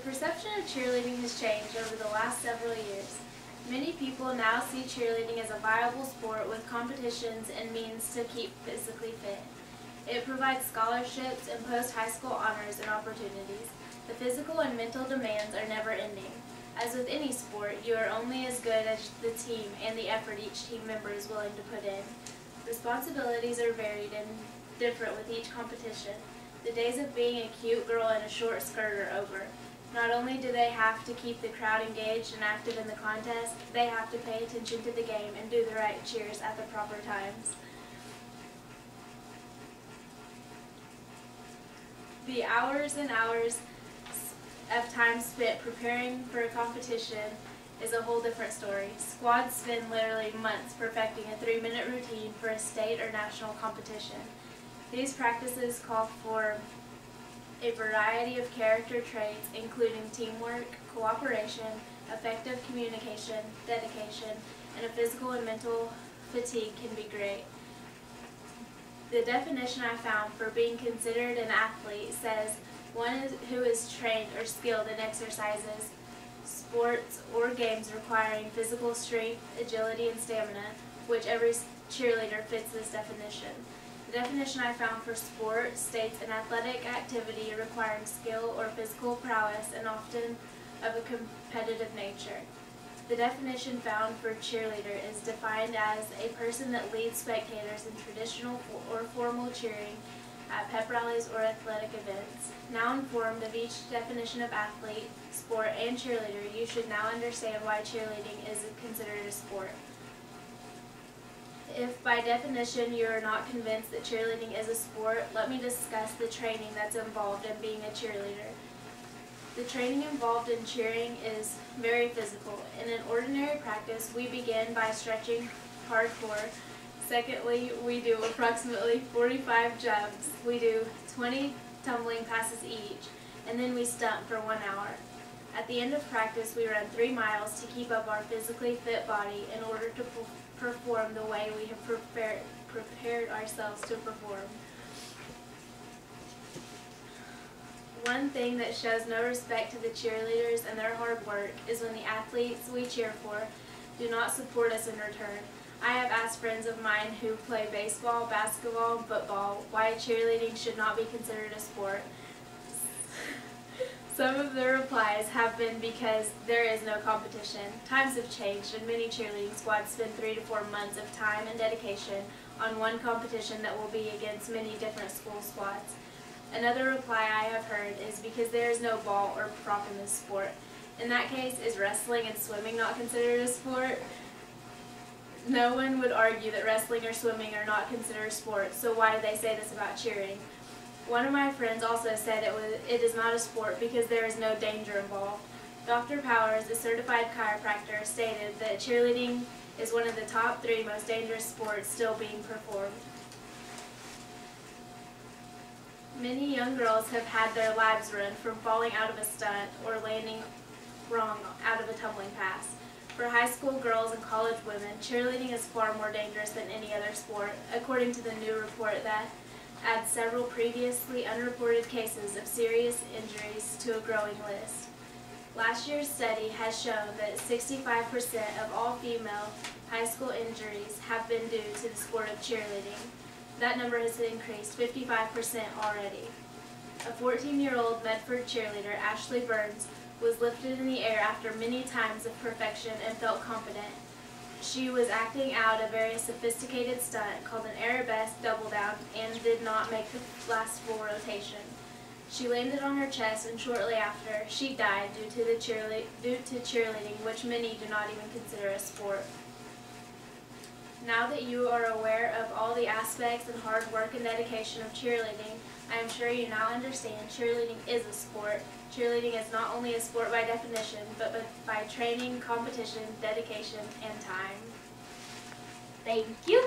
perception of cheerleading has changed over the last several years. Many people now see cheerleading as a viable sport with competitions and means to keep physically fit. It provides scholarships and post-high school honors and opportunities. The physical and mental demands are never ending. As with any sport, you are only as good as the team and the effort each team member is willing to put in. Responsibilities are varied and different with each competition. The days of being a cute girl in a short skirt are over. Not only do they have to keep the crowd engaged and active in the contest, they have to pay attention to the game and do the right cheers at the proper times. The hours and hours of time spent preparing for a competition is a whole different story. Squads spend literally months perfecting a 3-minute routine for a state or national competition. These practices call for a variety of character traits, including teamwork, cooperation, effective communication, dedication, and a physical and mental fatigue can be great. The definition I found for being considered an athlete says one who is trained or skilled in exercises, sports, or games requiring physical strength, agility, and stamina, which every cheerleader fits this definition. The definition I found for sport states an athletic activity requiring skill or physical prowess and often of a competitive nature. The definition found for cheerleader is defined as a person that leads spectators in traditional or formal cheering at pep rallies or athletic events. Now informed of each definition of athlete, sport, and cheerleader, you should now understand why cheerleading is considered a sport. If by definition you are not convinced that cheerleading is a sport, let me discuss the training that's involved in being a cheerleader. The training involved in cheering is very physical. In an ordinary practice, we begin by stretching hardcore. Secondly, we do approximately 45 jumps. We do 20 tumbling passes each, and then we stunt for 1 hour. At the end of practice, we run 3 miles to keep up our physically fit body in order to perform the way we have prepared ourselves to perform. One thing that shows no respect to the cheerleaders and their hard work is when the athletes we cheer for do not support us in return. I have asked friends of mine who play baseball, basketball, and football why cheerleading should not be considered a sport. Some of the replies have been because there is no competition. Times have changed and many cheerleading squads spend 3 to 4 months of time and dedication on one competition that will be against many different school squads. Another reply I have heard is because there is no ball or prop in this sport. In that case, is wrestling and swimming not considered a sport? No one would argue that wrestling or swimming are not considered sports, so why do they say this about cheering? One of my friends also said it is not a sport because there is no danger involved. Dr. Powers, a certified chiropractor, stated that cheerleading is one of the top 3 most dangerous sports still being performed. Many young girls have had their lives ruined from falling out of a stunt or landing wrong out of a tumbling pass. For high school girls and college women, cheerleading is far more dangerous than any other sport, according to the new report that adds several previously unreported cases of serious injuries to a growing list. Last year's study has shown that 65% of all female high school injuries have been due to the sport of cheerleading. That number has increased 55% already. A 14-year-old Medford cheerleader, Ashley Burns, was lifted in the air after many times of perfection and felt confident. She was acting out a very sophisticated stunt called an arabesque double down and did not make the last full rotation. She landed on her chest and shortly after, she died due to cheerleading, which many do not even consider a sport. Now that you are aware of all the aspects and hard work and dedication of cheerleading, I am sure you now understand cheerleading is a sport. Cheerleading is not only a sport by definition, but by training, competition, dedication, and time. Thank you.